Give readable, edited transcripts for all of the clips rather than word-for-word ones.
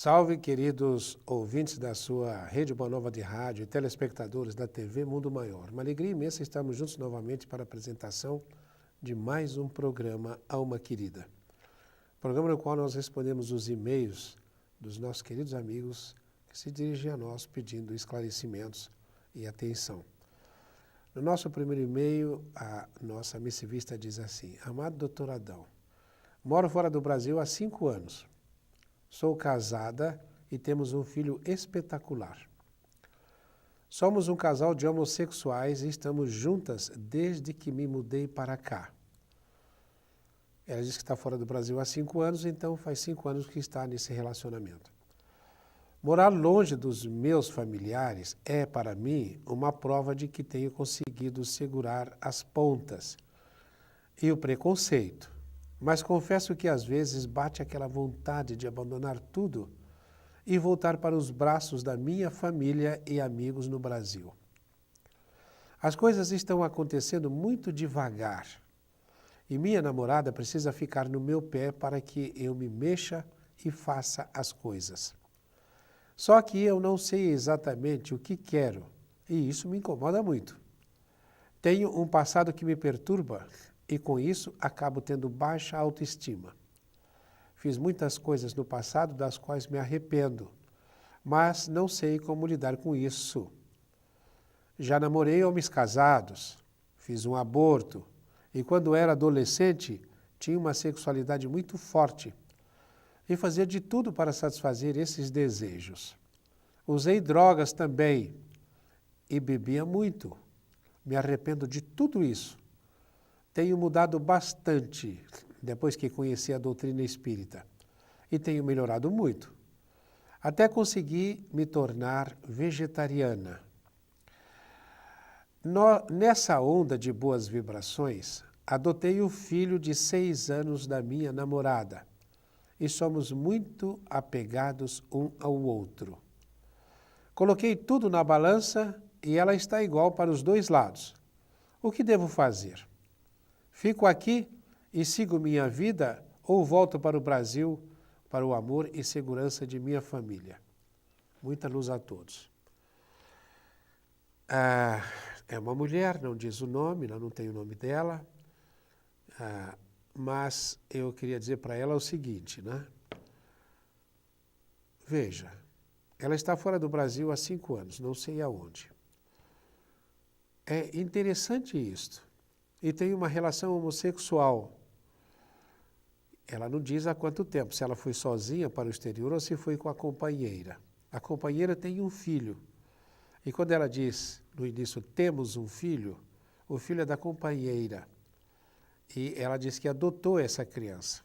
Salve, queridos ouvintes da sua Rede Boa Nova de Rádio e telespectadores da TV Mundo Maior. Uma alegria imensa estarmos juntos novamente para a apresentação de mais um programa Alma Querida. Programa no qual nós respondemos os e-mails dos nossos queridos amigos que se dirigem a nós pedindo esclarecimentos e atenção. No nosso primeiro e-mail, a nossa missivista diz assim: Amado Dr. Adão, moro fora do Brasil há 5 anos. Sou casada e temos um filho espetacular. Somos um casal de homossexuais e estamos juntas desde que me mudei para cá. Ela diz que está fora do Brasil há 5 anos, então faz 5 anos que está nesse relacionamento. Morar longe dos meus familiares é, para mim, uma prova de que tenho conseguido segurar as pontas e o preconceito. Mas confesso que às vezes bate aquela vontade de abandonar tudo e voltar para os braços da minha família e amigos no Brasil. As coisas estão acontecendo muito devagar e minha namorada precisa ficar no meu pé para que eu me mexa e faça as coisas. Só que eu não sei exatamente o que quero e isso me incomoda muito. Tenho um passado que me perturba e com isso acabo tendo baixa autoestima. Fiz muitas coisas no passado das quais me arrependo, mas não sei como lidar com isso. Já namorei homens casados, fiz um aborto e quando era adolescente tinha uma sexualidade muito forte e fazia de tudo para satisfazer esses desejos. Usei drogas também e bebia muito. Me arrependo de tudo isso. Tenho mudado bastante depois que conheci a doutrina espírita e tenho melhorado muito. Até consegui me tornar vegetariana. Nessa onda de boas vibrações, adotei o filho de 6 anos da minha namorada e somos muito apegados um ao outro. Coloquei tudo na balança e ela está igual para os 2 lados. O que devo fazer? Fico aqui e sigo minha vida ou volto para o Brasil para o amor e segurança de minha família? Muita luz a todos. É uma mulher, não diz o nome, não tem o nome dela, mas eu queria dizer para ela o seguinte, né? Veja, ela está fora do Brasil há 5 anos, não sei aonde. É interessante isto. E tem uma relação homossexual. Ela não diz há quanto tempo, se ela foi sozinha para o exterior ou se foi com a companheira. A companheira tem um filho. E quando ela diz, no início, temos um filho, o filho é da companheira. E ela diz que adotou essa criança,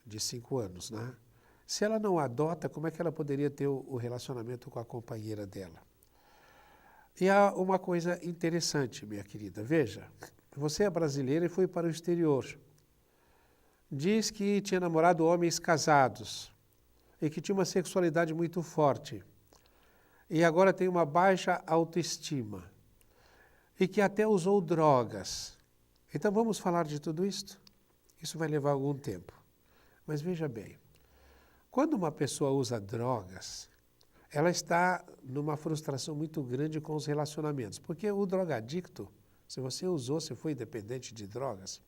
de 5 anos, né? Se ela não adota, como é que ela poderia ter o relacionamento com a companheira dela? E há uma coisa interessante, minha querida. Veja, você é brasileira e foi para o exterior. Diz que tinha namorado homens casados e que tinha uma sexualidade muito forte. E agora tem uma baixa autoestima. E que até usou drogas. Então vamos falar de tudo isto? Isso vai levar algum tempo. Mas veja bem, quando uma pessoa usa drogas, ela está numa frustração muito grande com os relacionamentos. Porque o drogadicto, se você usou, se foi dependente de drogas,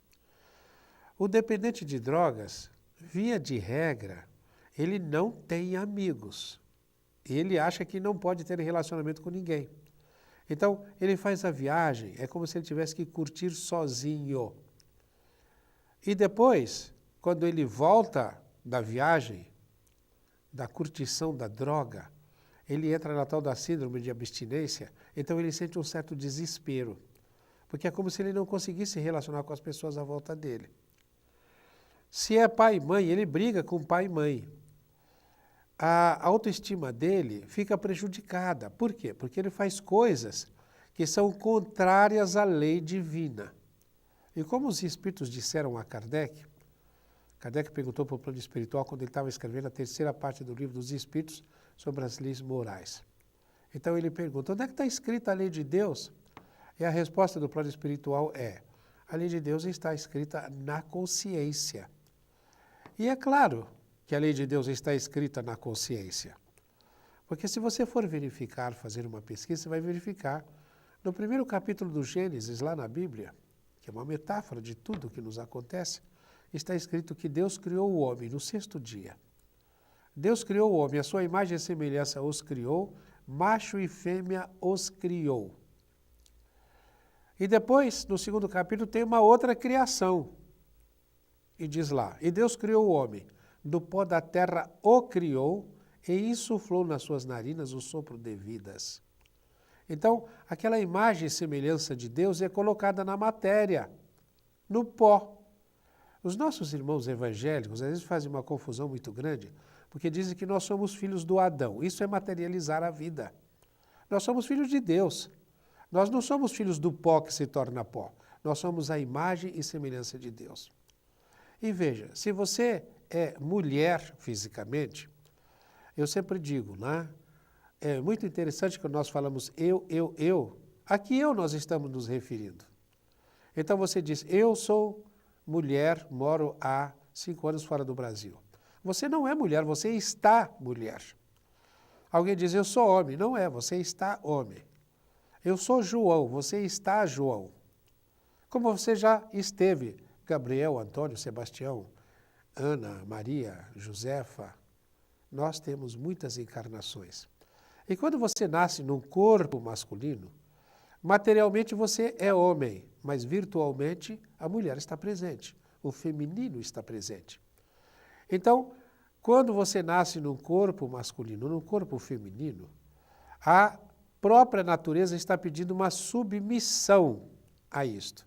o dependente de drogas, via de regra, ele não tem amigos. Ele acha que não pode ter relacionamento com ninguém. Então, ele faz a viagem, é como se ele tivesse que curtir sozinho. E depois, quando ele volta da viagem, da curtição da droga, ele entra na tal da síndrome de abstinência, então ele sente um certo desespero, porque é como se ele não conseguisse se relacionar com as pessoas à volta dele. Se é pai e mãe, ele briga com pai e mãe. A autoestima dele fica prejudicada. Por quê? Porque ele faz coisas que são contrárias à lei divina. E como os espíritos disseram a Kardec, Kardec perguntou para o plano espiritual quando ele estava escrevendo a 3ª parte do livro dos Espíritos sobre as leis morais. Então ele pergunta, onde é que está escrita a lei de Deus? E a resposta do plano espiritual é, a lei de Deus está escrita na consciência. E é claro que a lei de Deus está escrita na consciência? Porque se você for verificar, fazer uma pesquisa, você vai verificar no primeiro capítulo do Gênesis, lá na Bíblia, que é uma metáfora de tudo que nos acontece, está escrito que Deus criou o homem no sexto dia. Deus criou o homem, a sua imagem e semelhança os criou, macho e fêmea os criou. E depois, no segundo capítulo, tem uma outra criação. E diz lá, e Deus criou o homem, do pó da terra o criou, e insuflou nas suas narinas o sopro de vidas. Então, aquela imagem e semelhança de Deus é colocada na matéria, no pó. Os nossos irmãos evangélicos às vezes fazem uma confusão muito grande, porque dizem que nós somos filhos do Adão. Isso é materializar a vida. Nós somos filhos de Deus. Nós não somos filhos do pó que se torna pó. Nós somos a imagem e semelhança de Deus. E veja, se você é mulher fisicamente, eu sempre digo, né? É muito interessante quando nós falamos eu. A que eu nós estamos nos referindo? Então você diz, eu sou mulher, moro há 5 anos fora do Brasil. Você não é mulher, você está mulher. Alguém diz, eu sou homem. Não é, você está homem. Eu sou João, você está João. Como você já esteve, Gabriel, Antônio, Sebastião, Ana, Maria, Josefa, nós temos muitas encarnações. E quando você nasce num corpo masculino, materialmente você é homem, mas virtualmente a mulher está presente, o feminino está presente. Então, quando você nasce num corpo masculino, num corpo feminino, a própria natureza está pedindo uma submissão a isto.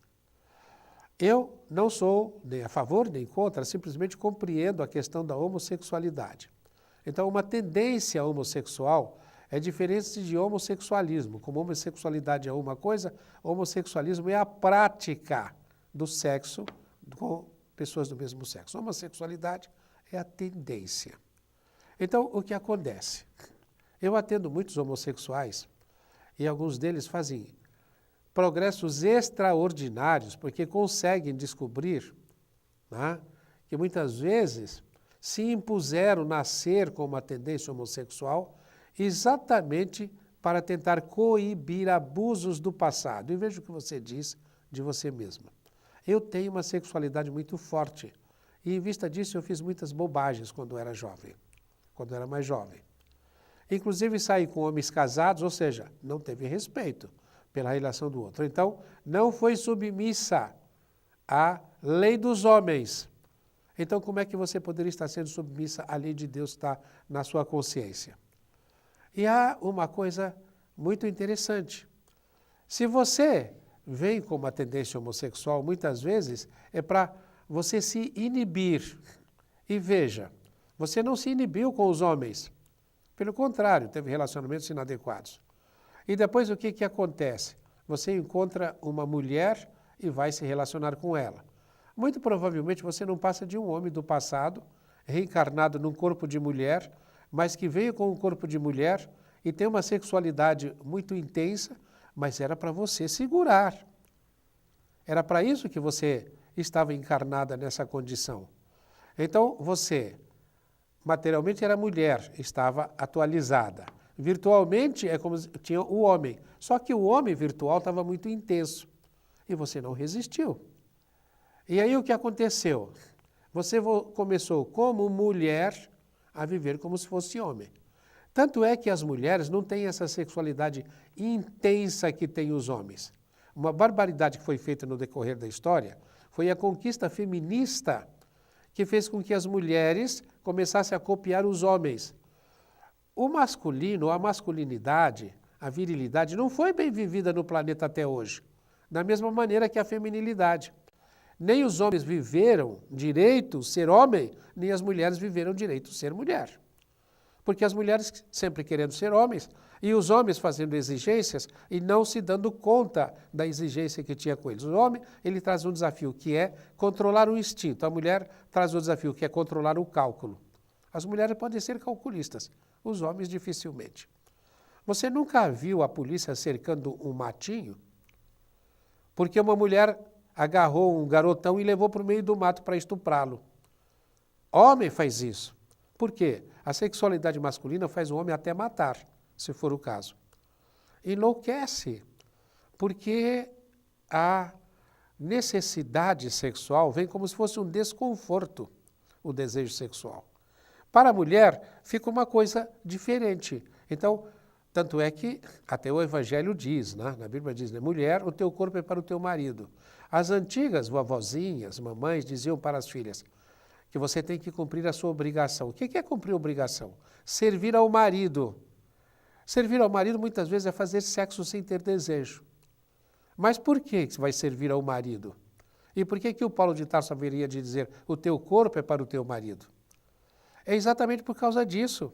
Eu não sou nem a favor nem contra, simplesmente compreendo a questão da homossexualidade. Então, uma tendência homossexual é diferente de homossexualismo. Como homossexualidade é uma coisa, homossexualismo é a prática do sexo com pessoas do mesmo sexo. Homossexualidade é a tendência. Então, o que acontece? Eu atendo muitos homossexuais e alguns deles fazem progressos extraordinários porque conseguem descobrir, né, que muitas vezes se impuseram nascer com uma tendência homossexual exatamente para tentar coibir abusos do passado. E veja o que você diz de você mesma. Eu tenho uma sexualidade muito forte e em vista disso eu fiz muitas bobagens quando era jovem, quando era mais jovem. Inclusive saí com homens casados, ou seja, não teve respeito pela relação do outro. Então, não foi submissa à lei dos homens. Então, como é que você poderia estar sendo submissa à lei de Deus que está na sua consciência? E há uma coisa muito interessante. Se você vem com uma tendência homossexual, muitas vezes é para você se inibir. E veja, você não se inibiu com os homens. Pelo contrário, teve relacionamentos inadequados. E depois o que acontece? Você encontra uma mulher e vai se relacionar com ela. Muito provavelmente você não passa de um homem do passado, reencarnado num corpo de mulher, mas que veio com um corpo de mulher e tem uma sexualidade muito intensa, mas era para você segurar. Era para isso que você estava encarnada nessa condição. Então você, materialmente era mulher, estava atualizada. Virtualmente é como tinha o homem, só que o homem virtual estava muito intenso e você não resistiu. E aí o que aconteceu? Você começou como mulher a viver como se fosse homem. Tanto é que as mulheres não têm essa sexualidade intensa que têm os homens. Uma barbaridade que foi feita no decorrer da história foi a conquista feminista que fez com que as mulheres começassem a copiar os homens. O masculino, a masculinidade, a virilidade não foi bem vivida no planeta até hoje, da mesma maneira que a feminilidade. Nem os homens viveram direito ser homem, nem as mulheres viveram direito ser mulher. Porque as mulheres sempre querendo ser homens, e os homens fazendo exigências e não se dando conta da exigência que tinha com eles. O homem, ele traz um desafio que é controlar o instinto. A mulher traz o desafio que é controlar o cálculo. As mulheres podem ser calculistas, os homens dificilmente. Você nunca viu a polícia cercando um matinho? Porque uma mulher agarrou um garotão e levou para o meio do mato para estuprá-lo. Homem faz isso. Por quê? A sexualidade masculina faz o homem até matar, se for o caso. Enlouquece, porque a necessidade sexual vem como se fosse um desconforto, o desejo sexual. Para a mulher, fica uma coisa diferente. Então, tanto é que até o Evangelho diz, né? Na Bíblia diz, né? Mulher, o teu corpo é para o teu marido. As antigas vovozinhas, mamães, diziam para as filhas que você tem que cumprir a sua obrigação. O que é cumprir a obrigação? Servir ao marido. Servir ao marido muitas vezes é fazer sexo sem ter desejo. Mas por que você vai servir ao marido? E por que o Paulo de Tarso haveria de dizer o teu corpo é para o teu marido? É exatamente por causa disso.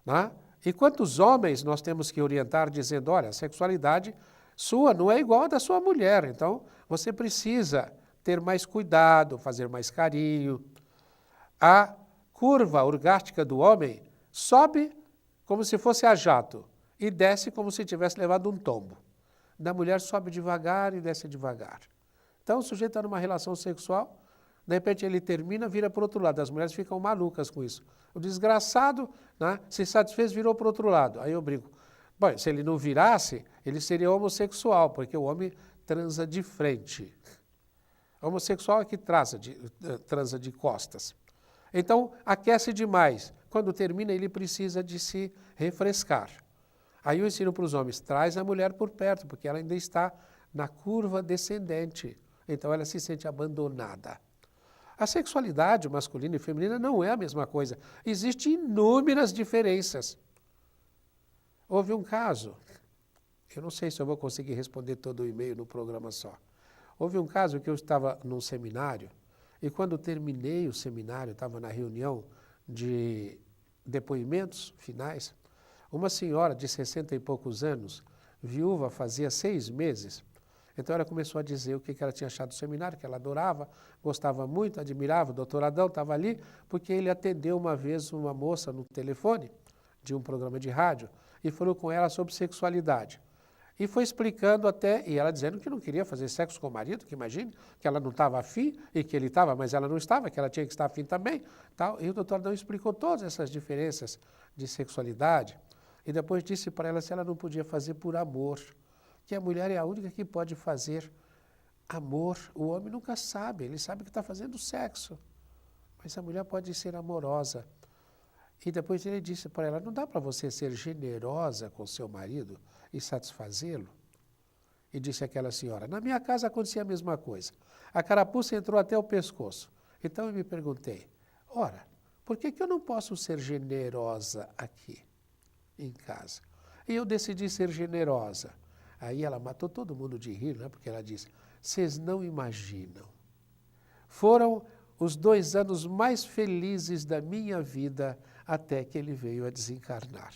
Né? E quantos homens nós temos que orientar dizendo, olha, a sexualidade sua não é igual à da sua mulher, então você precisa ter mais cuidado, fazer mais carinho. A curva orgástica do homem sobe como se fosse a jato e desce como se tivesse levado um tombo. Da mulher sobe devagar e desce devagar. Então o sujeito está numa relação sexual, de repente ele termina, vira para o outro lado. As mulheres ficam malucas com isso. O desgraçado, né, se satisfez, virou para o outro lado. Aí eu brinco. Bom, se ele não virasse, ele seria homossexual, porque o homem transa de frente. Homossexual é que transa de costas. Então, aquece demais. Quando termina, ele precisa de se refrescar. Aí eu ensino para os homens, traz a mulher por perto, porque ela ainda está na curva descendente. Então, ela se sente abandonada. A sexualidade masculina e feminina não é a mesma coisa. Existem inúmeras diferenças. Houve um caso, eu não sei se eu vou conseguir responder todo o e-mail no programa só. Houve um caso que eu estava num seminário, e quando terminei o seminário, estava na reunião de depoimentos finais, uma senhora de 60 e poucos anos, viúva fazia 6 meses, então ela começou a dizer o que ela tinha achado do seminário, que ela adorava, gostava muito, admirava, o doutor Adão estava ali, porque ele atendeu uma vez uma moça no telefone de um programa de rádio e falou com ela sobre sexualidade. E foi explicando até, e ela dizendo que não queria fazer sexo com o marido, que imagine, que ela não estava afim e que ele estava, mas ela não estava, que ela tinha que estar afim também. Tal. E o doutor Adão explicou todas essas diferenças de sexualidade e depois disse para ela se ela não podia fazer por amor, que a mulher é a única que pode fazer amor. O homem nunca sabe, ele sabe que está fazendo sexo, mas a mulher pode ser amorosa. E depois ele disse para ela, não dá para você ser generosa com seu marido e satisfazê-lo? E disse aquela senhora, na minha casa acontecia a mesma coisa. A carapuça entrou até o pescoço. Então eu me perguntei, ora, por que eu não posso ser generosa aqui, em casa? E eu decidi ser generosa. Aí ela matou todo mundo de rir, né? Porque ela disse, vocês não imaginam. Foram os 2 anos mais felizes da minha vida até que ele veio a desencarnar.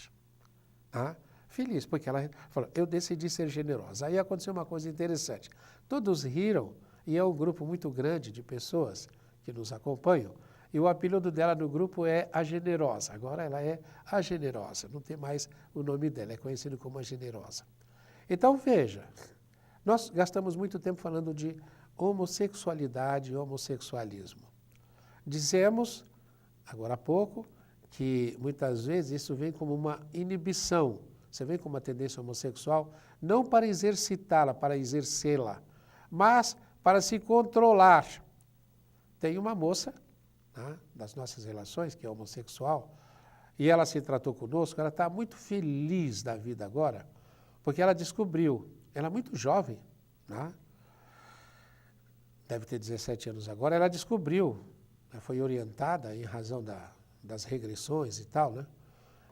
Ah, feliz, porque ela falou, eu decidi ser generosa. Aí aconteceu uma coisa interessante. Todos riram, e é um grupo muito grande de pessoas que nos acompanham, e o apelido dela no grupo é a Generosa. Agora ela é a Generosa, não tem mais o nome dela, é conhecida como a Generosa. Então veja, nós gastamos muito tempo falando de homossexualidade e homossexualismo. Dizemos, agora há pouco, que muitas vezes isso vem como uma inibição. Você vem com uma tendência homossexual, não para exercitá-la, para exercê-la, mas para se controlar. Tem uma moça, né, das nossas relações, que é homossexual, e ela se tratou conosco, ela está muito feliz da vida agora, porque ela descobriu, ela é muito jovem, né, deve ter 17 anos agora, ela descobriu, foi orientada em razão das regressões e tal, né?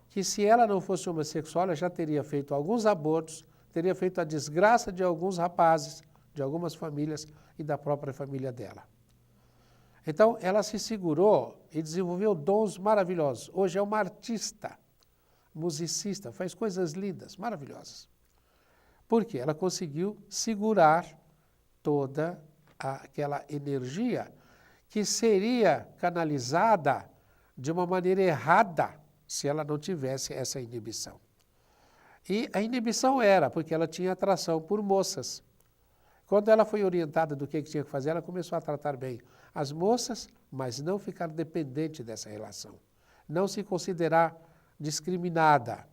Que se ela não fosse homossexual, ela já teria feito alguns abortos, teria feito a desgraça de alguns rapazes, de algumas famílias e da própria família dela. Então, ela se segurou e desenvolveu dons maravilhosos. Hoje é uma artista, musicista, faz coisas lindas, maravilhosas. Por quê? Ela conseguiu segurar toda aquela energia que seria canalizada de uma maneira errada se ela não tivesse essa inibição. E a inibição era porque ela tinha atração por moças. Quando ela foi orientada do que tinha que fazer, ela começou a tratar bem as moças, mas não ficar dependente dessa relação. não se considerar discriminada,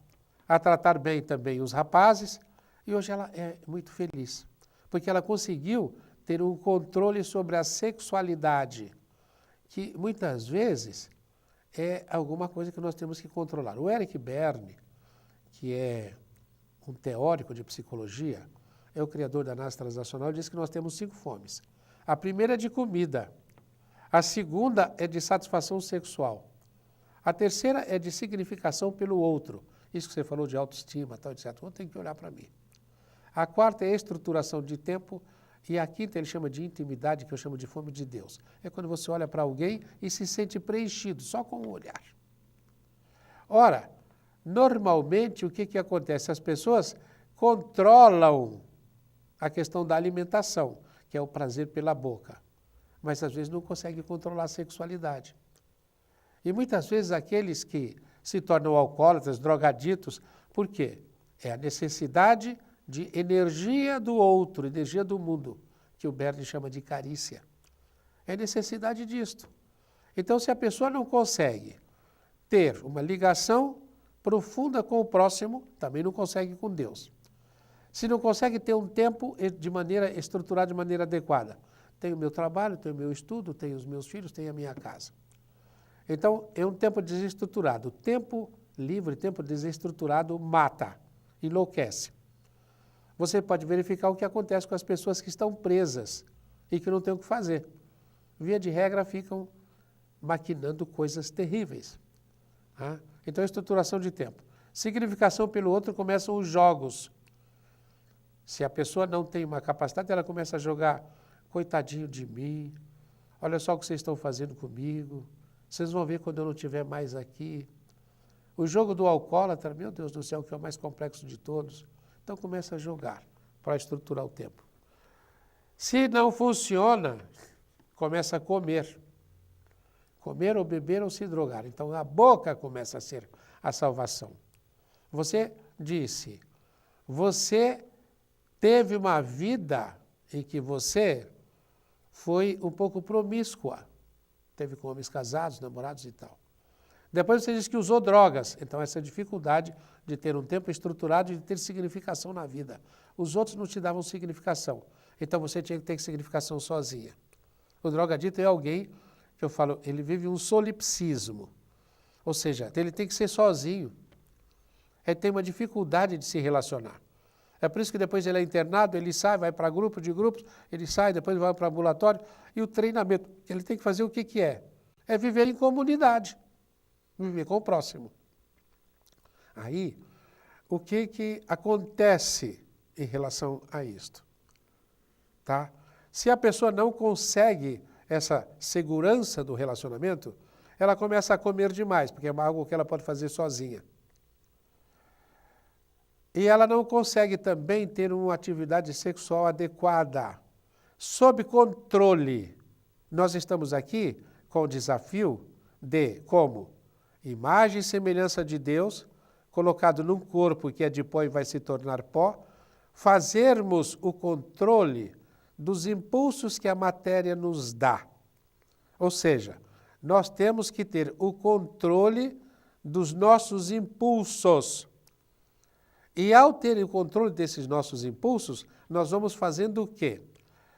a tratar bem também os rapazes, e hoje ela é muito feliz, porque ela conseguiu ter um controle sobre a sexualidade, que muitas vezes é alguma coisa que nós temos que controlar. O Eric Berne, que é um teórico de psicologia, é o criador da análise transacional, diz que nós temos 5 fomes. A primeira é de comida, a segunda é de satisfação sexual, a terceira é de significação pelo outro, isso que você falou de autoestima, tal, etc. Eu tenho que olhar para mim. A quarta é a estruturação de tempo, e a quinta ele chama de intimidade, que eu chamo de fome de Deus. É quando você olha para alguém e se sente preenchido, só com o olhar. Ora, normalmente o que acontece? As pessoas controlam a questão da alimentação, que é o prazer pela boca, mas às vezes não conseguem controlar a sexualidade. E muitas vezes aqueles que se tornam alcoólatras, drogaditos, por quê? É a necessidade de energia do outro, energia do mundo, que o Berne chama de carícia. É necessidade disto. Então, se a pessoa não consegue ter uma ligação profunda com o próximo, também não consegue com Deus. Se não consegue ter um tempo de maneira estruturada, de maneira adequada, tenho o meu trabalho, tenho o meu estudo, tenho os meus filhos, tenho a minha casa. Então, é um tempo desestruturado. Tempo livre, tempo desestruturado mata, enlouquece. Você pode verificar o que acontece com as pessoas que estão presas e que não têm o que fazer. Via de regra, ficam maquinando coisas terríveis. Tá? Então, estruturação de tempo. Significação pelo outro, começam os jogos. Se a pessoa não tem uma capacidade, ela começa a jogar, coitadinho de mim, olha só o que vocês estão fazendo comigo, vocês vão ver quando eu não estiver mais aqui. O jogo do alcoólatra, meu Deus do céu, que é o mais complexo de todos. Então começa a jogar para estruturar o tempo. Se não funciona, começa a comer. Comer ou beber ou se drogar. Então a boca começa a ser a salvação. Você disse, você teve uma vida em que você foi um pouco promíscua. Teve com homens casados, namorados e tal. Depois você diz que usou drogas. Então essa dificuldade de ter um tempo estruturado e de ter significação na vida. Os outros não te davam significação. Então você tinha que ter significação sozinha. O drogadito é alguém que eu falo, ele vive um solipsismo. Ou seja, ele tem que ser sozinho. Ele tem uma dificuldade de se relacionar. É por isso que depois ele é internado, ele sai, vai para grupo de grupos, ele sai, depois vai para o ambulatório. E o treinamento, ele tem que fazer o que é? É viver em comunidade, viver com o próximo. Aí, o que acontece em relação a isto? Tá? Se a pessoa não consegue essa segurança do relacionamento, ela começa a comer demais, porque é algo que ela pode fazer sozinha. E ela não consegue também ter uma atividade sexual adequada, sob controle. Nós estamos aqui com o desafio de, como imagem e semelhança de Deus, colocado num corpo que é de pó e vai se tornar pó, fazermos o controle dos impulsos que a matéria nos dá. Ou seja, nós temos que ter o controle dos nossos impulsos. E ao ter o controle desses nossos impulsos, nós vamos fazendo o quê?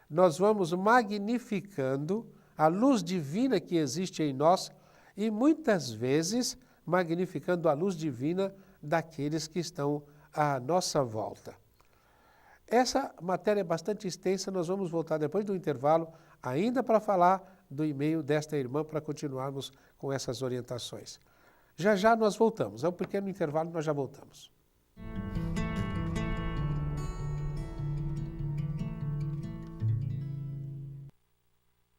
Nós vamos magnificando a luz divina que existe em nós e muitas vezes magnificando a luz divina daqueles que estão à nossa volta. Essa matéria é bastante extensa, nós vamos voltar depois do intervalo, ainda para falar do e-mail desta irmã, para continuarmos com essas orientações. Já já nós voltamos, é um pequeno intervalo, nós já voltamos.